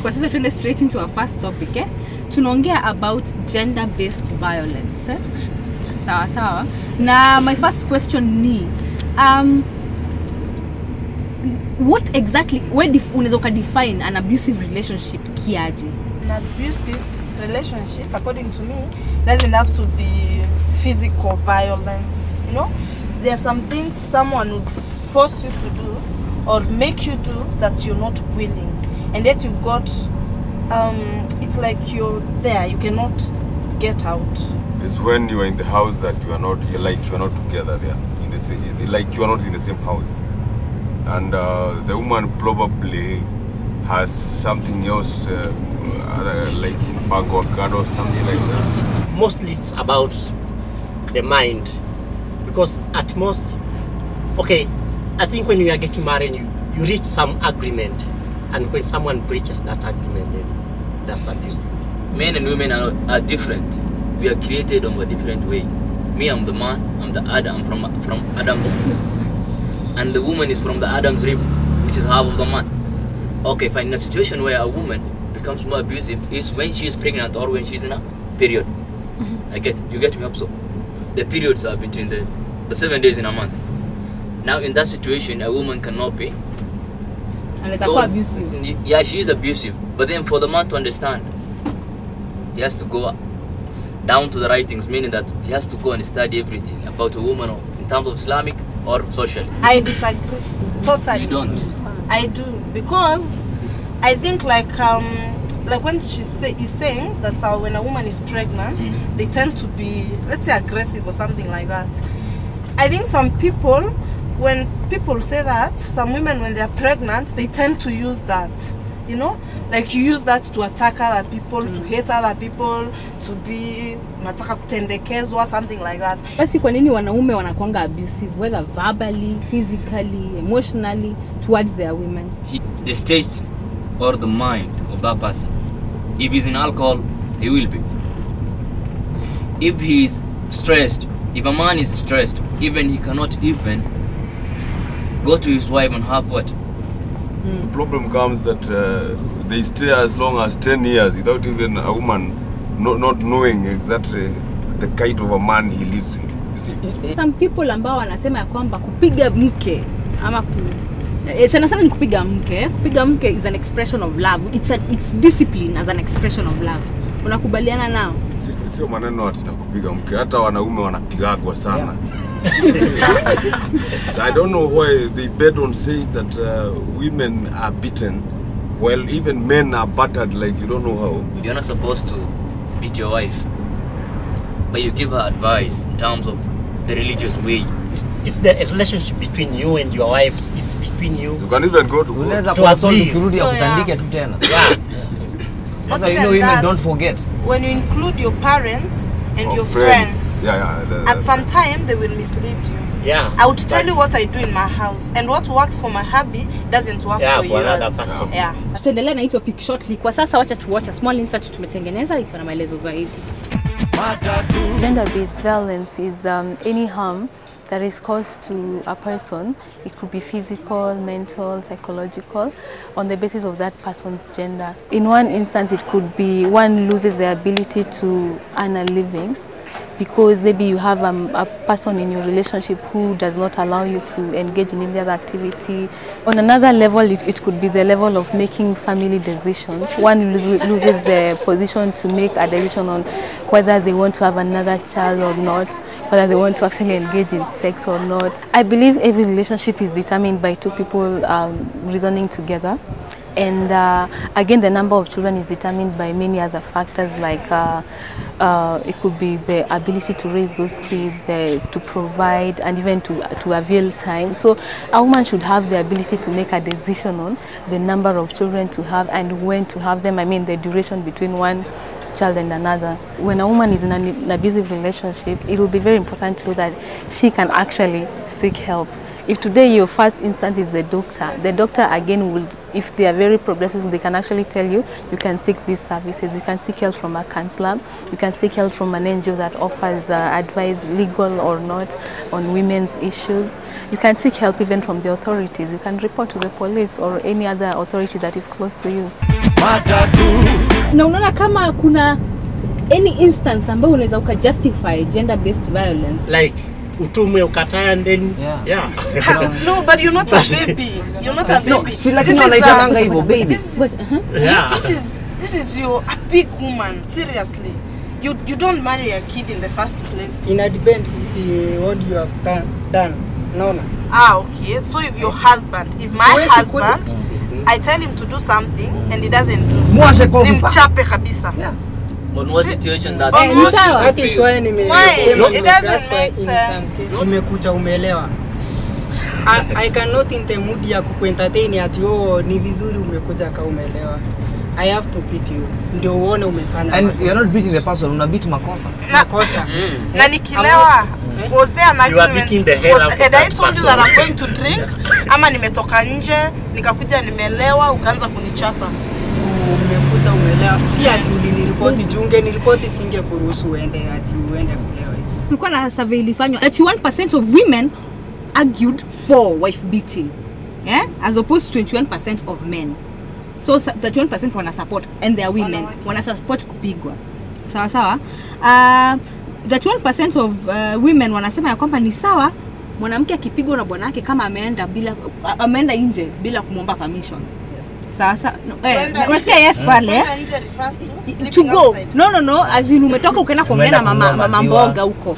kwa sasa tuende straight into our first topic, tunaongea about gender-based violence. Sawa sawa. Na my first question ni what exactly, unaweza define an abusive relationship kiaje? An abusive relationship, according to me, doesn't have to be physical violence. You know, there are some things someone would force you to do or make you do that you're not willing, and yet you've got it's like you're there, you cannot get out. It's when you are in the house that you are not together there in the same, like you are not in the same house, and the woman probably has something else like bag or card or something like that. Mostly it's about the mind, because at most, okay, I think when you are getting married, you reach some agreement, and when someone breaches that agreement, then that's abuse. Men and women are different. We are created on a different way. Me, I'm the man, I'm from Adam's, and the woman is from the Adam's rib, which is half of the man. Okay, fine. In a situation where a woman becomes more abusive is when she is pregnant or when she's in a period. You get me up. So the periods are between the 7 days in a month. Now in that situation, a woman cannot pay. And it's abusive. Yeah, she is abusive. But then for the man to understand, he has to go down to the writings, meaning that he has to go and study everything about a woman in terms of Islamic or socially. I disagree totally. You don't? I do, because I think like when he's saying that when a woman is pregnant, they tend to be, let's say, aggressive or something like that. I think some people, when people say that, some women when they are pregnant, they tend to use that, you know, like you use that to attack other people, to hate other people, to be hutendeka or something like that. Basi kwa nini wanaume wanakuanga abusive, whether verbally, physically, emotionally towards their women? The state or the mind of that person. If he's in alcohol, he will be. If he's stressed, if a man is stressed, even he cannot even go to his wife and have what? The problem comes that they stay as long as 10 years without even a woman not knowing exactly the kind of a man he lives with. You see? Some people ambao wanasema ya kwamba kupiga mke ama sana ni kupiga mke. Kupiga mke is an expression of love. It's discipline as an expression of love. Unakubaliana nao? Sio maneno ati kupiga mke, hata wanaume wanapigagwa sana. So I don't know why they bet on saying that women are beaten while even men are battered, like you don't know how. You're not supposed to beat your wife, but you give her advice in terms of the religious way. It's the relationship between you and your wife. It's between you. You can even go to agree. But you know, women don't forget. When you include your parents and your friends, at some time they will mislead you. Yeah. I would tell you what I do in my house, and what works for my hubby doesn't work for yours. Yeah. Tutaendelea na hii topic shortly. Kwa sasa wacha tuwatch a small insert tumetengeneza ikiwa na maelezo zaidi. Gender-based violence is any harm that is caused to a person. It could be physical, mental, psychological, on the basis of that person's gender. In one instance, it could be one loses the ability to earn a living because maybe you have a person in your relationship who does not allow you to engage in any other activity. On another level, it could be the level of making family decisions. One loses the position to make a decision on whether they want to have another child or not, whether they want to actually engage in sex or not. I believe every relationship is determined by two people reasoning together. And again, the number of children is determined by many other factors, like it could be the ability to raise those kids, to provide, and even to avail time. So a woman should have the ability to make a decision on the number of children to have and when to have them. I mean, the duration between one child and another. When a woman is in an abusive relationship, it will be very important to know that she can actually seek help. If today your first instance is the doctor again will, if they are very progressive, they can actually tell you, you can seek these services. You can seek help from a counselor. You can seek help from an NGO that offers advice, legal or not, on women's issues. You can seek help even from the authorities. You can report to the police or any other authority that is close to you. Na unaona kama kuna any instance ambayo unaweza ukajustify gender based violence, like utume ukataya and then No, but you're not a baby. You're not a baby. No, si lakini wanaitanga hivyo baby. This is your a big woman. Seriously, you don't marry a kid in the first place. In a depend with what you have done. No. Okay. So if your husband, if my husband, I tell him to do something and he doesn't do, nimchape kabisa. On what situation that That is why it doesn't make sense. Umekuja umeelewa. I cannot in the mood ya kuentertain ati ni vizuri umekuja ka umeelewa. I have to beat you. Ndio uone umefanya. And you're not beating the person, una beat makosa. Makosa. Na nikilewa, was there an you are agreement? beating the hell out of I that told you that I'm going to drink, ama nimetoka nje, nikakuja nimelewa, ukaanza kunichapa. Umekuja umeelewa. Si ati uliniripoti junge, niripoti singe kuruhusu uende ati uende kulewa. kulikuwa na survey ilifanywa 81% of women argued for wife beating, as opposed to 21% of men. So 31% wana support, and they are women, wana support kupigwa. Sawa sawa. 31% of women wanasema ya kwamba ni sawa mwanamke akipigwa na bwana wake kama ameenda nje bila kumwomba permission. Sasa unasikia yes pale to go no as in umetoka ukaenda kuongea na mama mboga huko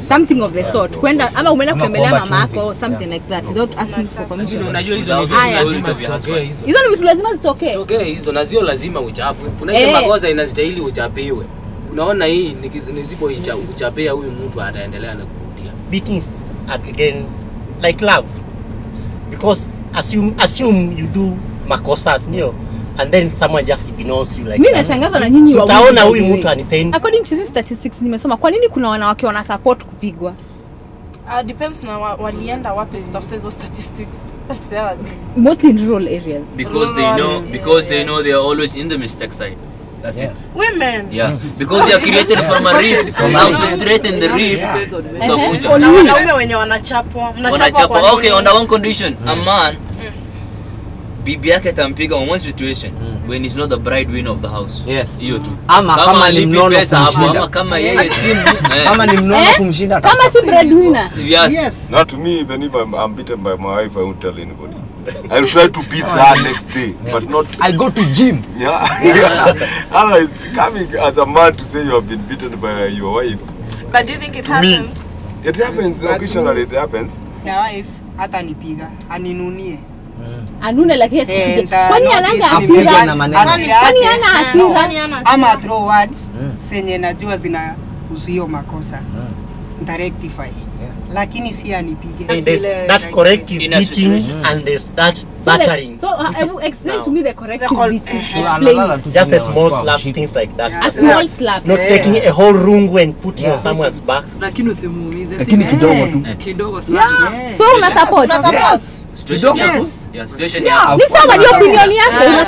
something of the sort, kwenda ama umeenda kutembelea mama yako something like that without asking for permission. Unajua hizo ni vitu lazima zitokee, hizo ni vitu lazima zitokee hizo na zio lazima uchapwe. Kuna ile makosa inastahili uchapiwe. Unaona hii nisipo uchapea huyu mtu ataendelea na kurudia. Beating again like love, because assume you do makosa nio and then someone just ignores you like. Mimi nashangazwa na nyinyi wawili. Utaona huyu mtu anipendi. According to these statistics nimesoma, kwa nini kuna wanawake wana support kupigwa? Depends na walienda wapi kutafuta hizo statistics. That's the other thing. Mostly in rural areas. Because they know they are always in the mistake side. That's it. Women. Yeah. Because they are created from a rib. How to straighten the rib. Na wanaume wenye wanachapwa. Wanachapwa. Okay, on the one condition, a man bibi yake tampiga on one situation when he's not the breadwinner of the house. Yes. Hiyo tu. Ama kama ni mnono kumshinda. Ama kama yeye si kama ni mnono kumshinda. Kama si breadwinner. Yes. Now to me, even if I'm beaten by my wife, I won't tell anybody. I'll try to beat her next day, but not. I'll go to gym. Yeah. Otherwise, coming as a man to say you have been beaten by your wife. But do you think it happens? It happens occasionally. It happens. Na wife hata nipiga aninunie. Anune lakini kwani ananga hasira? Kwani ana hasira? Ama throw words senye najua zina hiyo makosa. Nita rectify. Lakini si anipige. There's that corrective beating and there's that battering. So explain to me the corrective beating. Explain. Just a small slap, things like that. A small slap. Not taking a whole rungu and putting on someone's back. Lakini usimuumize. Lakini kidogo tu. Kidogo slap. So una support. Situation. Yes. Yeah, situation. Ni sawa ndio opinion yako, una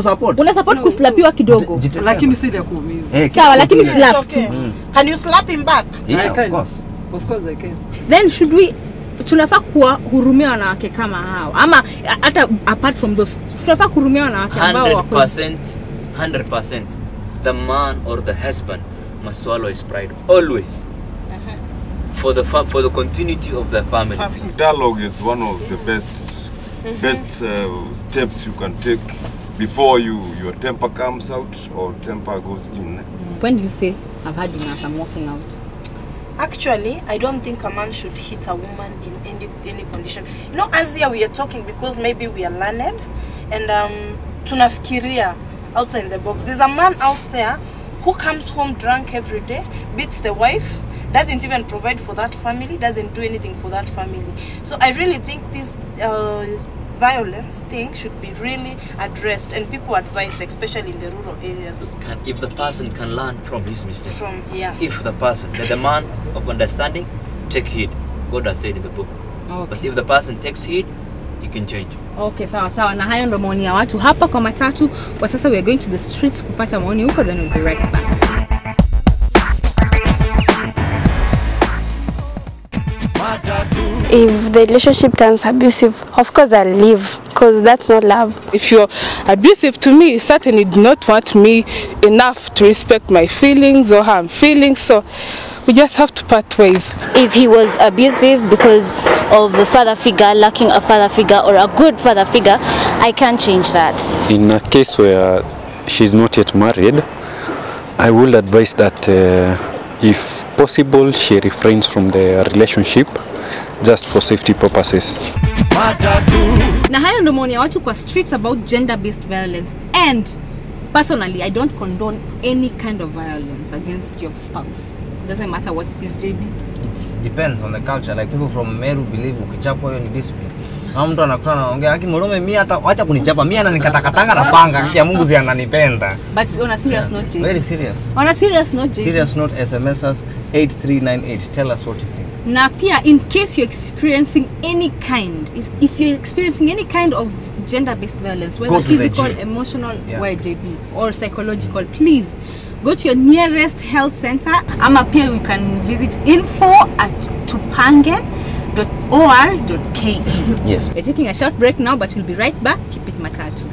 support. Una support kuslapiwa kidogo. Lakini si ya kuumiza. Sawa, lakini slap tu. Can you slap him back? Yeah, of course. Of course I can. Then should we tunafaa kuwahurumia wanawake kama hao ama hata apart from those tunafaa kuhurumia wanawake ambao wako 100% the man or the husband must swallow his pride always for the continuity of the family. Dialogue is one of the best steps you can take before your temper comes out or temper goes in. When do you say I've had enough, I'm walking out? Actually, I don't think a man should hit a woman in any condition. You know, as here we are talking because maybe we are learned and tunafikiria outside the box. There's a man out there who comes home drunk every day, beats the wife, doesn't even provide for that family, doesn't do anything for that family. So I really think this violence thing should be really addressed and people advised, especially in the rural areas. If the person can learn from his mistakes. If the person, the man of understanding, take heed. God has said in the book. Okay. But if the person takes heed, he can change. Okay, sawa. Na hayo ndo maoni ya watu hapa kwa Matatu. Kwa sasa we are going to the streets kupata maoni huko, then we'll be right back. If the relationship turns abusive, of course I'll leave because that's not love. If you're abusive to me, you certainly do not want me enough to respect my feelings or how I'm feeling, so we just have to part ways. If he was abusive because of a father figure, lacking a father figure or a good father figure, I can't change that. In a case where she's not yet married, I will advise that if possible, she refrains from the relationship just for safety purposes. Na hayo ndo maoni ya watu kwa streets about gender-based violence, and personally I don't condone any kind of violence against your spouse. It doesn't matter what it is, JB. It depends on the culture. Like people from Meru believe ukichapwa hiyo ni discipline. Na mtu anakutana anaongea haki mwanaume mimi hata acha kunichapa mimi ananikatakatanga na panga haki ya Mungu ananipenda. But on a serious note, JB. Very serious. On a serious note, JB. Serious note, SMS us 8398. Tell us what you think. Na pia, in case you're experiencing any kind, if you're experiencing any kind of gender-based violence, whether physical, emotional, where JB, or psychological, please go to your nearest health center. Ama pia you can visit info@tupange.or.ke. Yes. We're taking a short break now, but we'll be right back. Keep it Matatu.